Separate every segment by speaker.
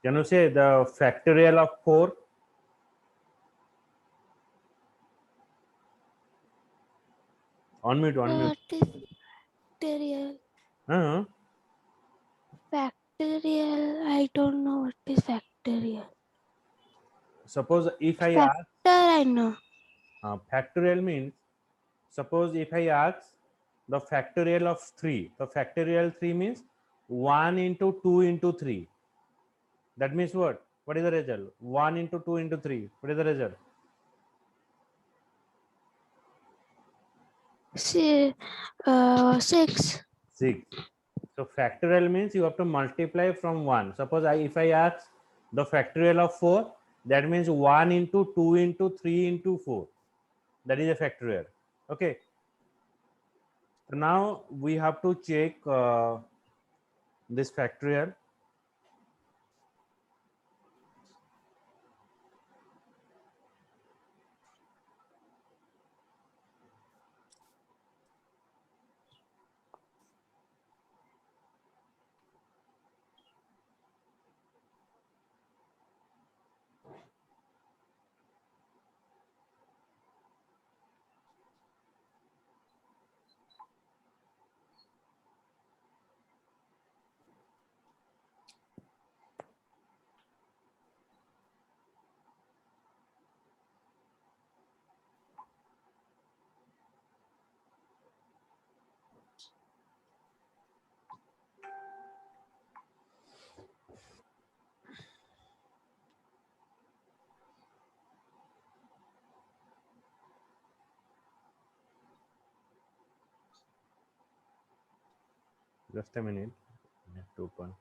Speaker 1: Can you say the factorial of 4? On mute, on mute.
Speaker 2: What is factorial?
Speaker 1: Uh-huh.
Speaker 2: Factorial. I don't know what is factorial.
Speaker 1: Suppose if I
Speaker 2: Factor,
Speaker 1: ask,
Speaker 2: I know.
Speaker 1: factorial means, suppose if I ask the factorial of 3, the factorial 3 means 1 into 2 into 3. That means what? What is the result? 1 into 2 into 3. What is the result?
Speaker 2: See, 6.
Speaker 1: 6. So factorial means you have to multiply from 1. Suppose if I ask the factorial of 4, that means 1 into 2 into 3 into 4. That is a factorial. Okay. So now we have to check this factorial. Just a minute. I have to open.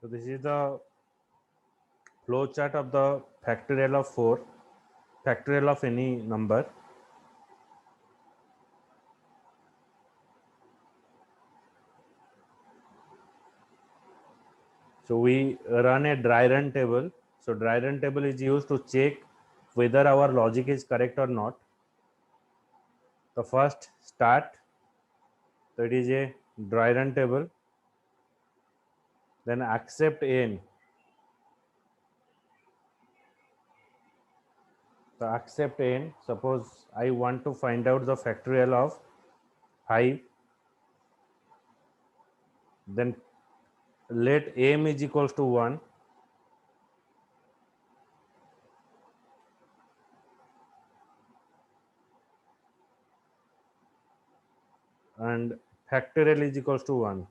Speaker 1: So this is the flow chart of the factorial of 4, factorial of any number. So we run a dry run table. So dry run table is used to check whether our logic is correct or not. The first start, so it is a dry run table. Then accept n. So accept n. Suppose I want to find out the factorial of 5. Then let m is equals to 1. And factorial is equals to 1.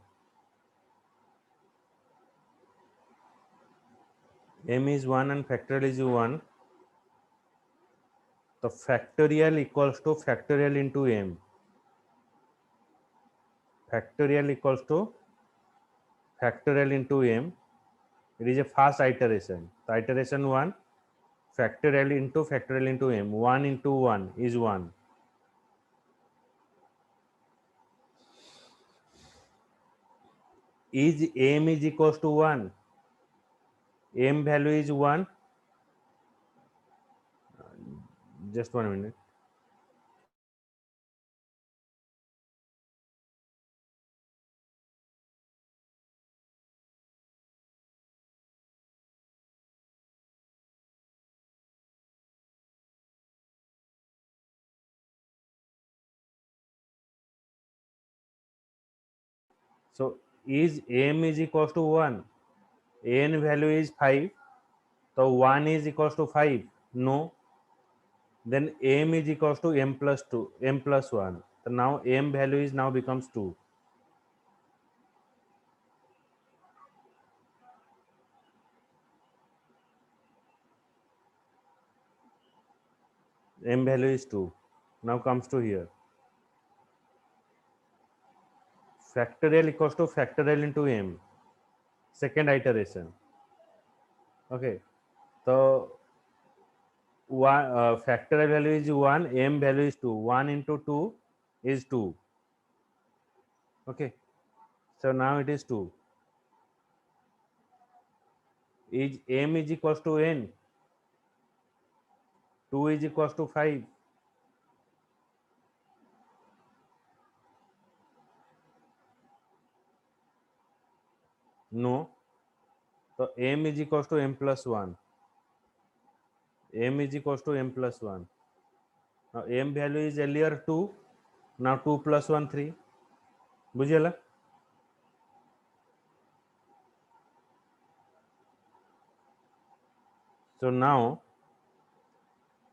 Speaker 1: M is 1 and factorial is 1. The factorial equals to factorial into m. Factorial equals to factorial into m. It is a fast iteration. The iteration 1, factorial into m. 1 into 1 is 1. is m is equals to 1, m value is 1, just 1 minute. So is m is equals to 1, n value is 5, so 1 is equals to 5, no, then m is equals to m plus 2, m plus 1, so now m value is now becomes 2. M value is 2. Now comes to here. Factorial equals to factorial into m. Second iteration. Okay. So factorial value is 1, m value is 2. 1 into 2 is 2. Okay. So now it is 2. Is m is equals to n. 2 is equals to 5. No. So m is equals to m plus 1. M is equals to m plus 1. Now m value is earlier 2. Now 2 plus 1 3. बुझिएला. So now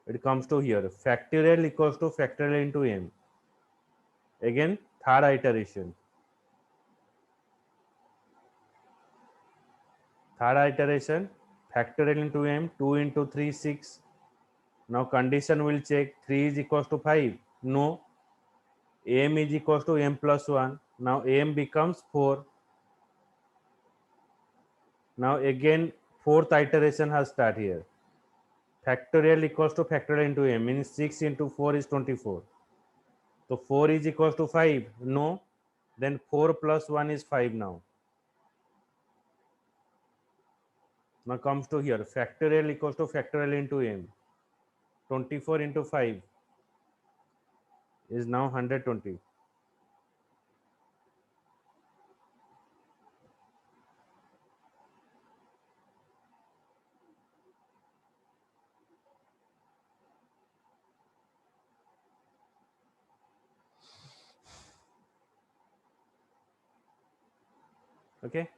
Speaker 1: it comes to here. Factorial equals to factorial into m. Again, third iteration. Third iteration, factorial into m, 2 into 3, 6. Now condition will check 3 is equals to 5. No. M is equals to m plus 1. Now m becomes 4. Now again, fourth iteration has start here. Factorial equals to factorial into m, means 6 into 4 is 24. So 4 is equals to 5. No. Then 4 plus 1 is 5 now. Now comes to here, factorial equals to factorial into m. 24 into 5 is now 120. Okay,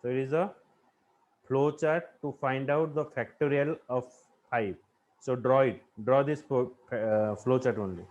Speaker 1: so it is a flow chart to find out the factorial of 5. So draw this flow chart only.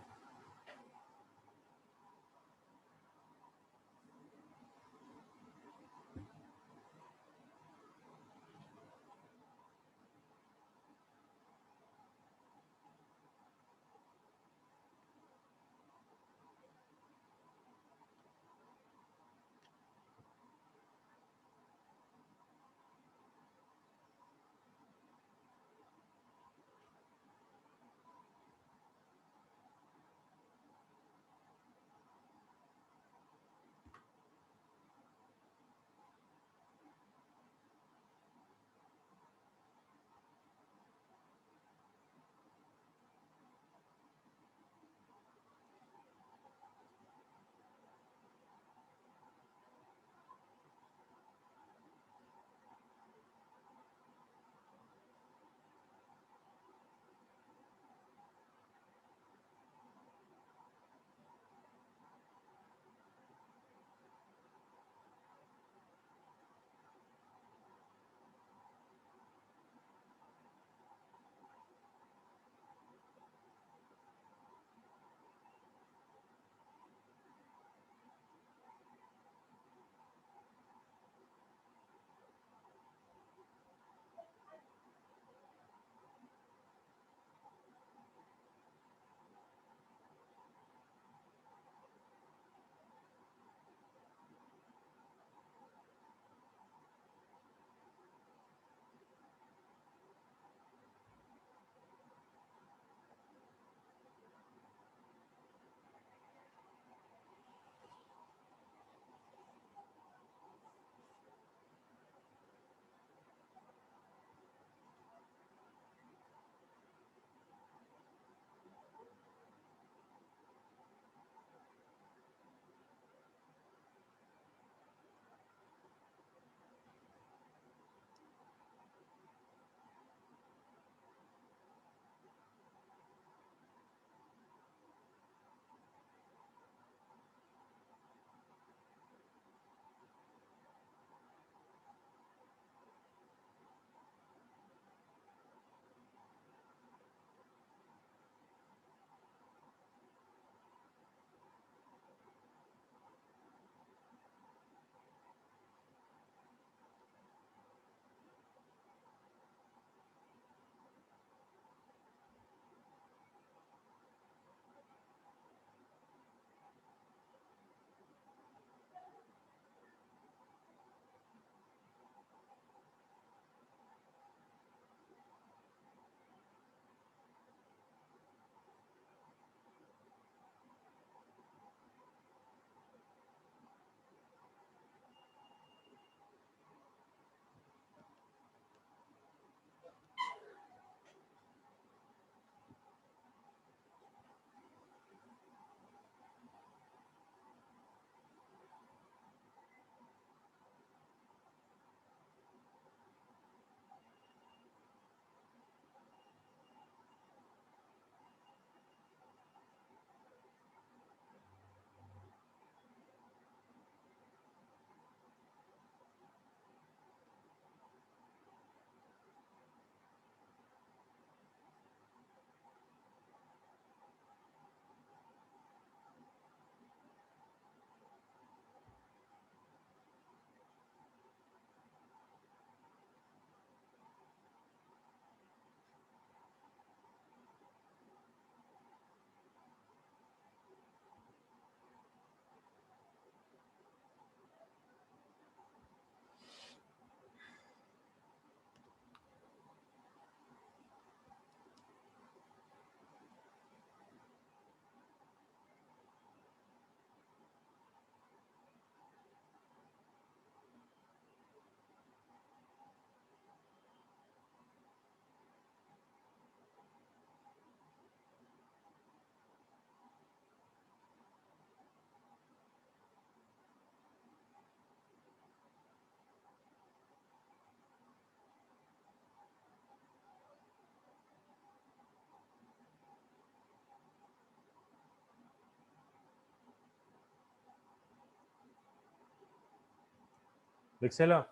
Speaker 1: लिख से लो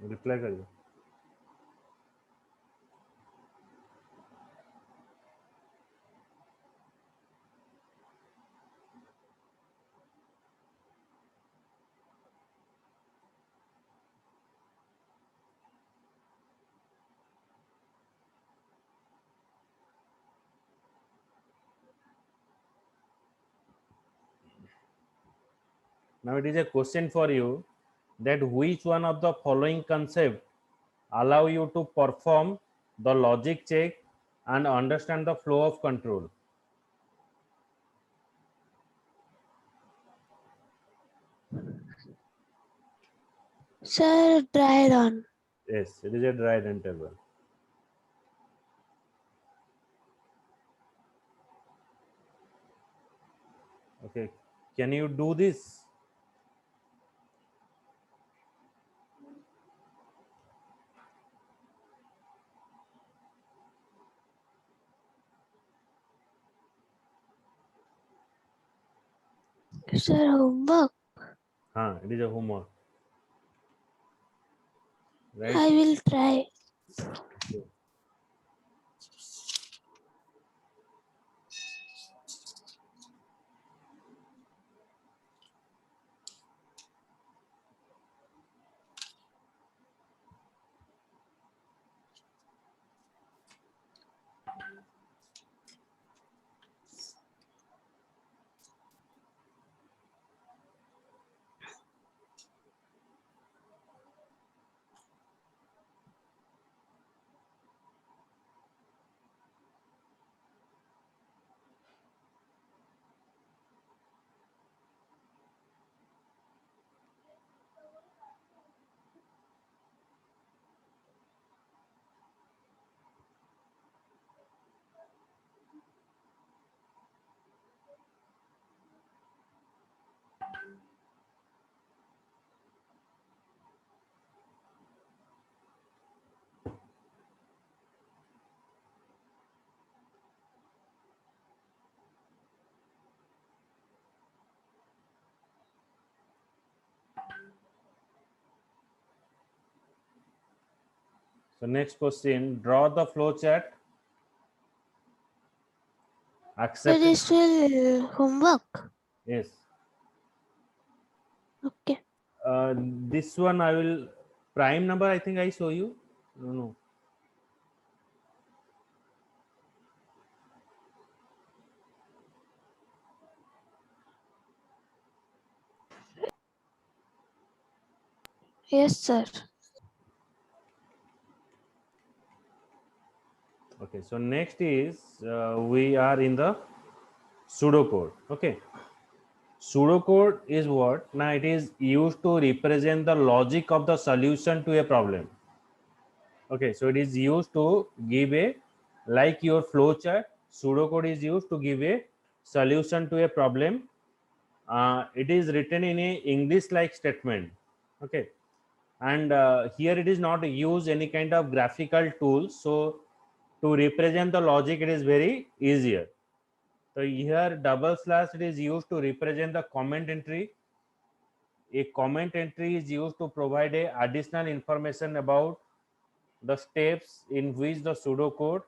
Speaker 1: reply करिए now it is a question for you that which one of the following concept allow you to perform the logic check and understand the flow of control.
Speaker 2: Sir, dry run.
Speaker 1: Yes, it is a dry run table. Okay, can you do this?
Speaker 2: Sir, homework.
Speaker 1: It is a homework, right?
Speaker 2: I will try.
Speaker 1: Okay. So next question, draw the flow chart.
Speaker 2: Sir,
Speaker 1: Accept.
Speaker 2: this will homework.
Speaker 1: Yes.
Speaker 2: Okay.
Speaker 1: This one I will prime number. I think I show you. No.
Speaker 2: Yes, sir.
Speaker 1: Okay. So next is we are in the pseudocode. Okay. Pseudocode is what? Now it is used to represent the logic of the solution to a problem. Okay, so it is used to give a, like your flow chart, pseudocode is used to give a solution to a problem. It is written in a English like statement. Okay, and here it is not use any kind of graphical tools. So to represent the logic, it is very easier. So here double slash it is used to represent the comment entry. A comment entry is used to provide a additional information about the steps in which the pseudocode.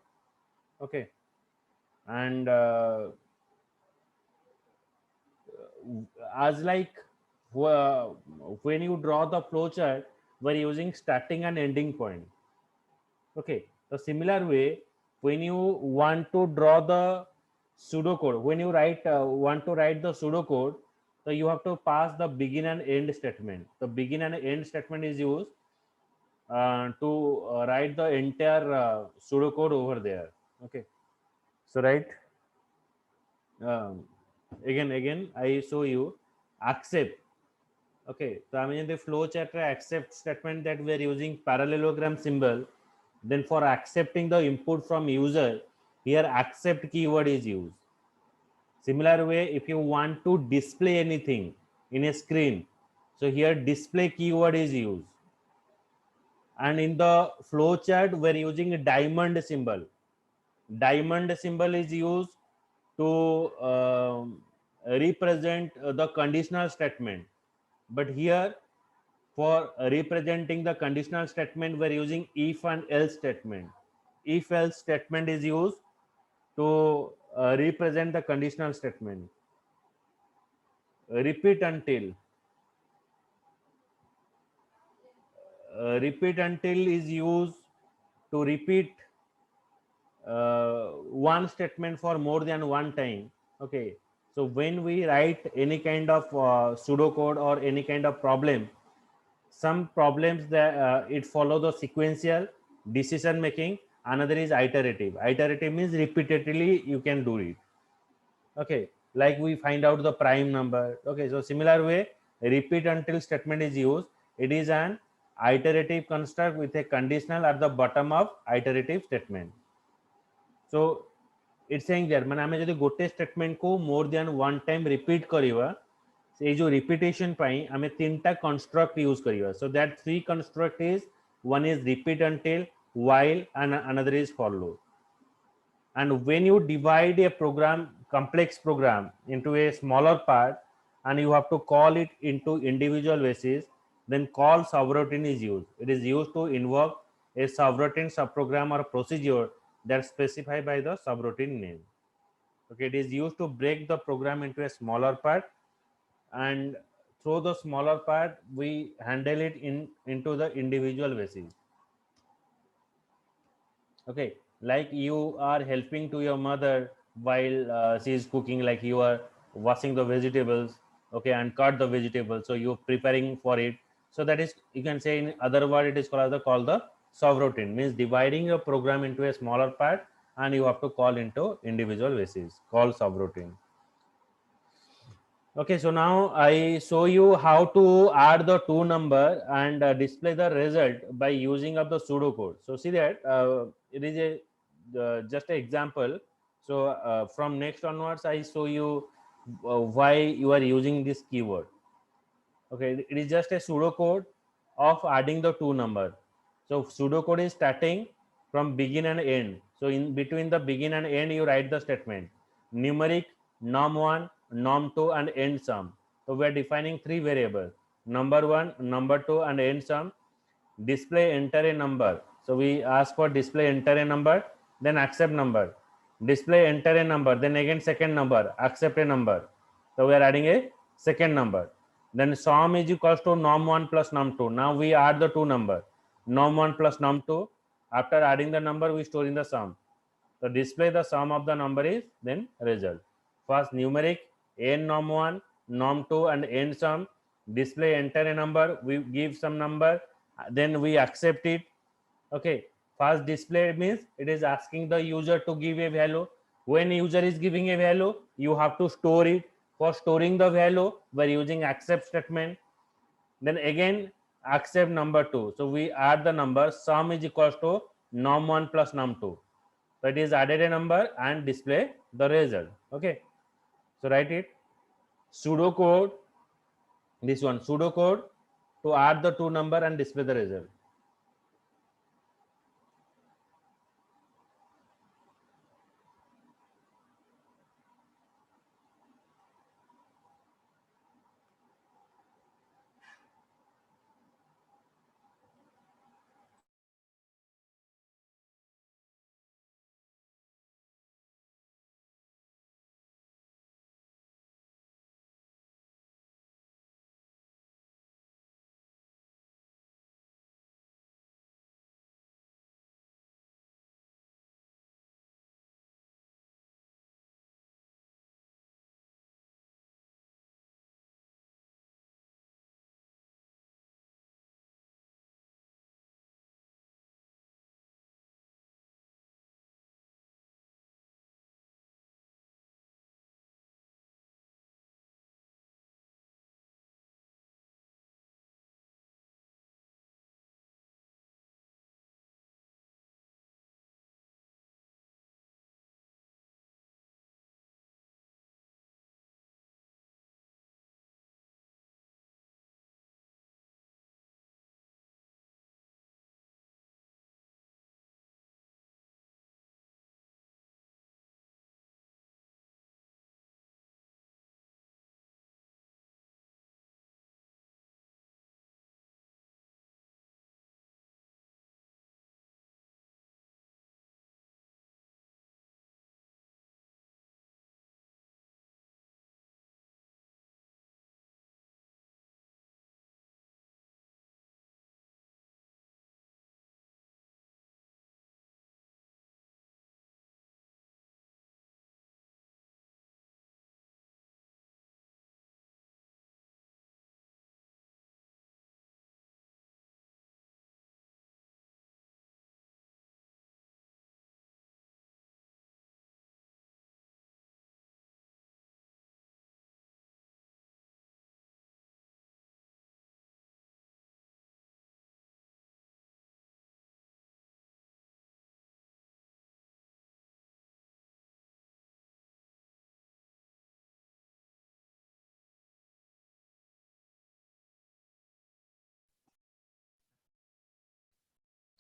Speaker 1: Okay, and as like when you draw the flowchart, we're using starting and ending point. Okay, the similar way, when you want to draw the pseudocode, when you want to write the pseudocode, so you have to pass the begin and end statement. The begin and end statement is used to write the entire pseudocode over there. Okay, so right, um, again I show you accept. Okay, so I mean the flow chart accept statement that we are using parallelogram symbol. Then for accepting the input from user, here accept keyword is used. Similar way, if you want to display anything in a screen, so here display keyword is used. And in the flow chart, we're using a diamond symbol. Diamond symbol is used to represent the conditional statement. But here, for representing the conditional statement, we're using if and else statement. If else statement is used to represent the conditional statement. Repeat until. Repeat until is used to repeat one statement for more than one time. Okay, so when we write any kind of pseudocode or any kind of problem, some problems that it follow the sequential decision making, another is iterative. Iterative means repeatedly you can do it. Okay, like we find out the prime number. Okay, so similar way, repeat until statement is used. It is an iterative construct with a conditional at the bottom of iterative statement. So it's saying that ମାନେ ଆମେ ଯଦି ଗୋଟେ statement को more than one time repeat କରିବା, ସେଇ जो repetition ପାଇଁ ଆମେ तीनटा construct use କରିବା. So that three construct is, one is repeat until, while, and another is for loop. And when you divide a program, complex program, into a smaller part, and you have to call it into individual basis, then call subroutine is used. It is used to invoke a subroutine subprogram or procedure that's specified by the subroutine name. Okay, it is used to break the program into a smaller part, and through the smaller part we handle it into the individual basis. Okay, like you are helping to your mother while she is cooking, like you are washing the vegetables, okay, and cut the vegetables, so you're preparing for it. So that is, you can say in other word, it is called the subroutine, means dividing your program into a smaller part and you have to call into individual basis, called subroutine. Okay, so now I show you how to add the two number and display the result by using of the pseudocode. So see that it is a just an example. So from next onwards, I show you why you are using this keyword. Okay, it is just a pseudocode of adding the two number. So pseudocode is starting from begin and end. So in between the begin and end, you write the statement numeric, norm1, norm2, and end sum. So we are defining three variables: number one, number two, and end sum. Display enter a number. So we ask for display enter a number, then accept number. Display enter a number, then again second number, accept a number. So we are adding a second number. Then sum is equals to norm1 plus norm2. Now we add the two number, norm1 plus norm2. After adding the number, we store in the sum. So display the sum of the number is then result. First numeric, n norm1, norm2, and end sum. Display enter a number, we give some number, then we accept it. Okay, first display means it is asking the user to give a value. When user is giving a value, you have to store it. For storing the value, we're using accept statement. Then again accept number two. So we add the number, sum is equals to norm1 plus norm2. So it is added a number and display the result. Okay, so write it pseudocode, this one pseudocode, to add the two number and display the result.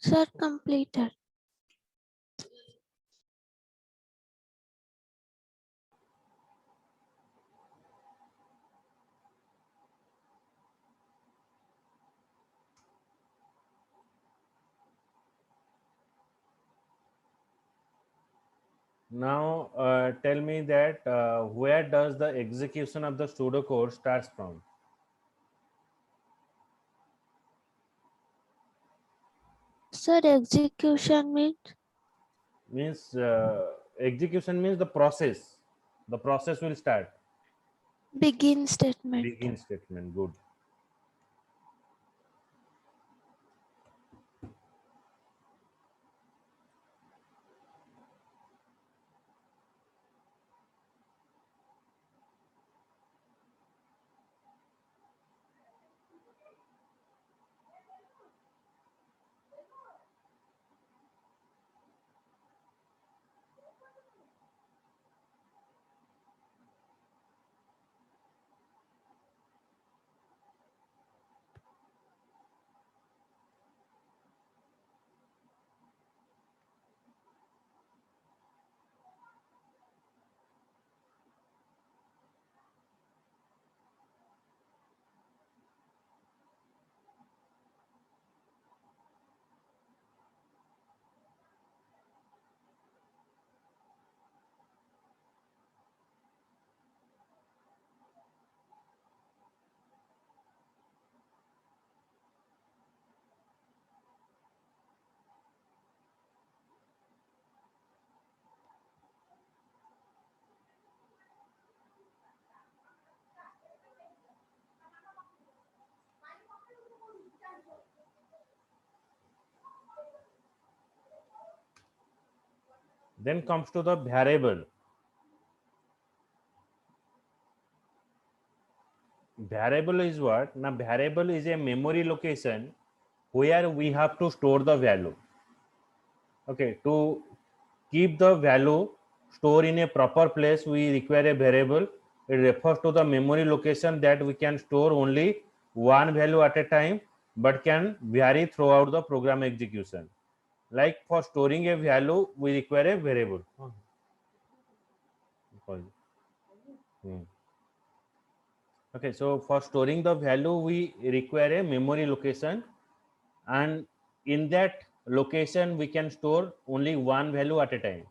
Speaker 2: Sir, completed.
Speaker 1: Now tell me that where does the execution of the pseudocode starts from?
Speaker 2: Sir, execution means
Speaker 1: Means execution means the process. The process will start.
Speaker 2: begin statement.
Speaker 1: Begin statement. Good. Then comes to the variable. Variable is what? Now variable is a memory location where we have to store the value. Okay, to keep the value store in a proper place, we require a variable. It refers to the memory location that we can store only one value at a time, but can vary throughout the program execution. Like for storing a value, we require a variable. Hmm. Okay, so for storing the value, we require a memory location, and in that location, we can store only one value at a time.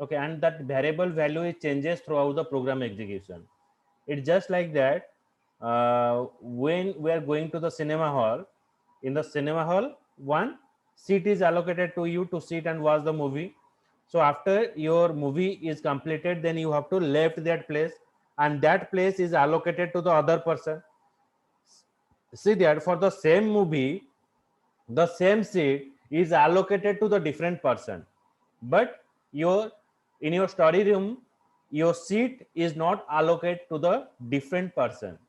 Speaker 1: Okay, and that variable value it changes throughout the program execution. It's just like that. When we are going to the cinema hall, in the cinema hall, one seat is allocated to you to sit and watch the movie. So after your movie is completed, then you have to left that place, and that place is allocated to the other person. See that for the same movie, the same seat is allocated to the different person, but your in your study room, your seat is not allocated to the different person.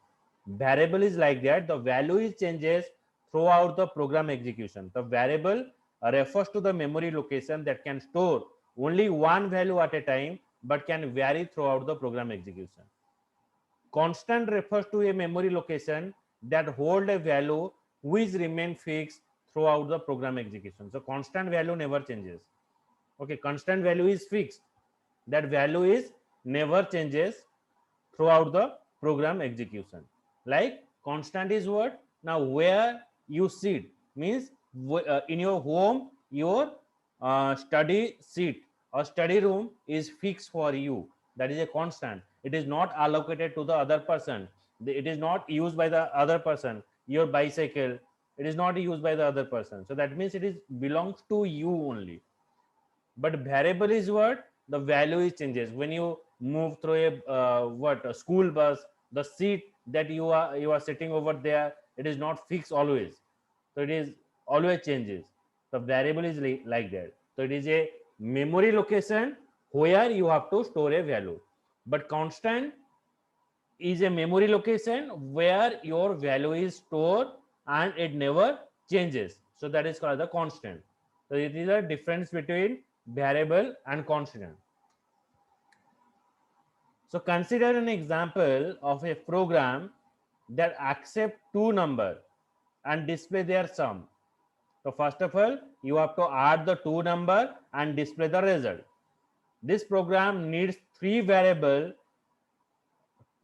Speaker 1: Variable is like that. The value is changes throughout the program execution. The variable refers to the memory location that can store only one value at a time, but can vary throughout the program execution. Constant refers to a memory location that hold a value which remain fixed throughout the program execution. So constant value never changes. Okay, constant value is fixed. That value is never changes throughout the program execution. Like constant is what? Now where you sit means in your home, your study seat or study room is fixed for you. That is a constant. It is not allocated to the other person. It is not used by the other person. Your bicycle, it is not used by the other person. So that means it is belongs to you only. But variable is what? The value is changes when you move through a school bus. The seat that you are sitting over there, it is not fixed always. So it is always changes. The variable is like that. So it is a memory location where you have to store a value. But constant is a memory location where your value is stored and it never changes. So that is called the constant. So it is a difference between variable and constant. So consider an example of a program that accept two number and display their sum. So first of all, you have to add the two number and display the result. This program needs three variables,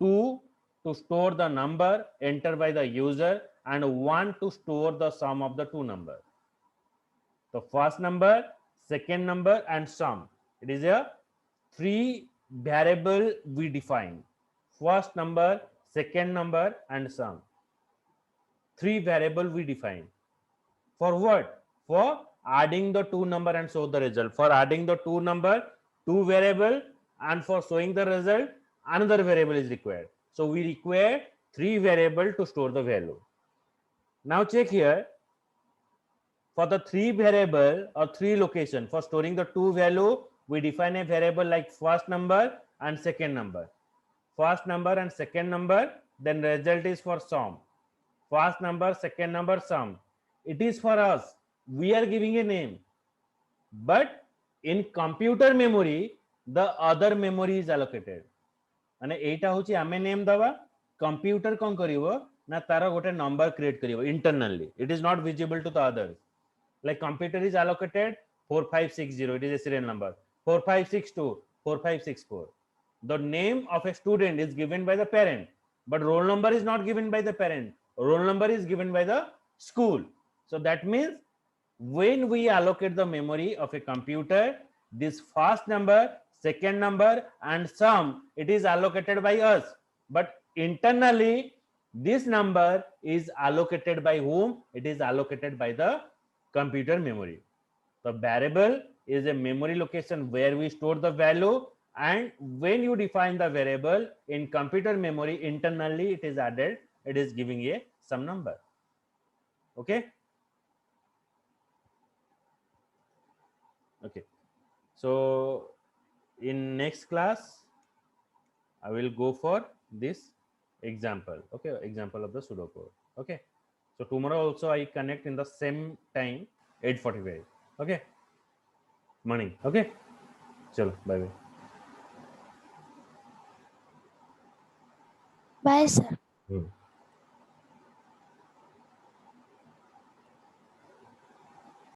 Speaker 1: two to store the number entered by the user and one to store the sum of the two numbers. The first number, second number and sum. It is a three variable we define. First number, second number and sum. Three variable we define. For what? For adding the two number and show the result. For adding the two number, two variable, and for showing the result, another variable is required. So we require three variable to store the value. Now check here. For the three variable or three location, for storing the two value, we define a variable like first number and second number. First number and second number, then result is for sum. First number, second number, sum. It is for us. We are giving a name. But in computer memory, the other memory is allocated. माने एटा होची आमे name दवा computer कोन करिवो ना तारा गोटे number create करिवो internally. It is not visible to the others. Like computer is allocated 4560, it is a serial number. 4562, 4564. The name of a student is given by the parent, but roll number is not given by the parent. Roll number is given by the school. So that means when we allocate the memory of a computer, this first number, second number and sum, it is allocated by us. But internally, this number is allocated by whom? It is allocated by the computer memory. The variable is a memory location where we store the value, and when you define the variable in computer memory, internally it is added, it is giving a some number. Okay. Okay. So in next class, I will go for this example. Okay, example of the pseudocode. Okay. So tomorrow also I connect in the same time, 8:45. Okay. Morning. Okay. Chalo, bye bye.
Speaker 2: Bye, sir.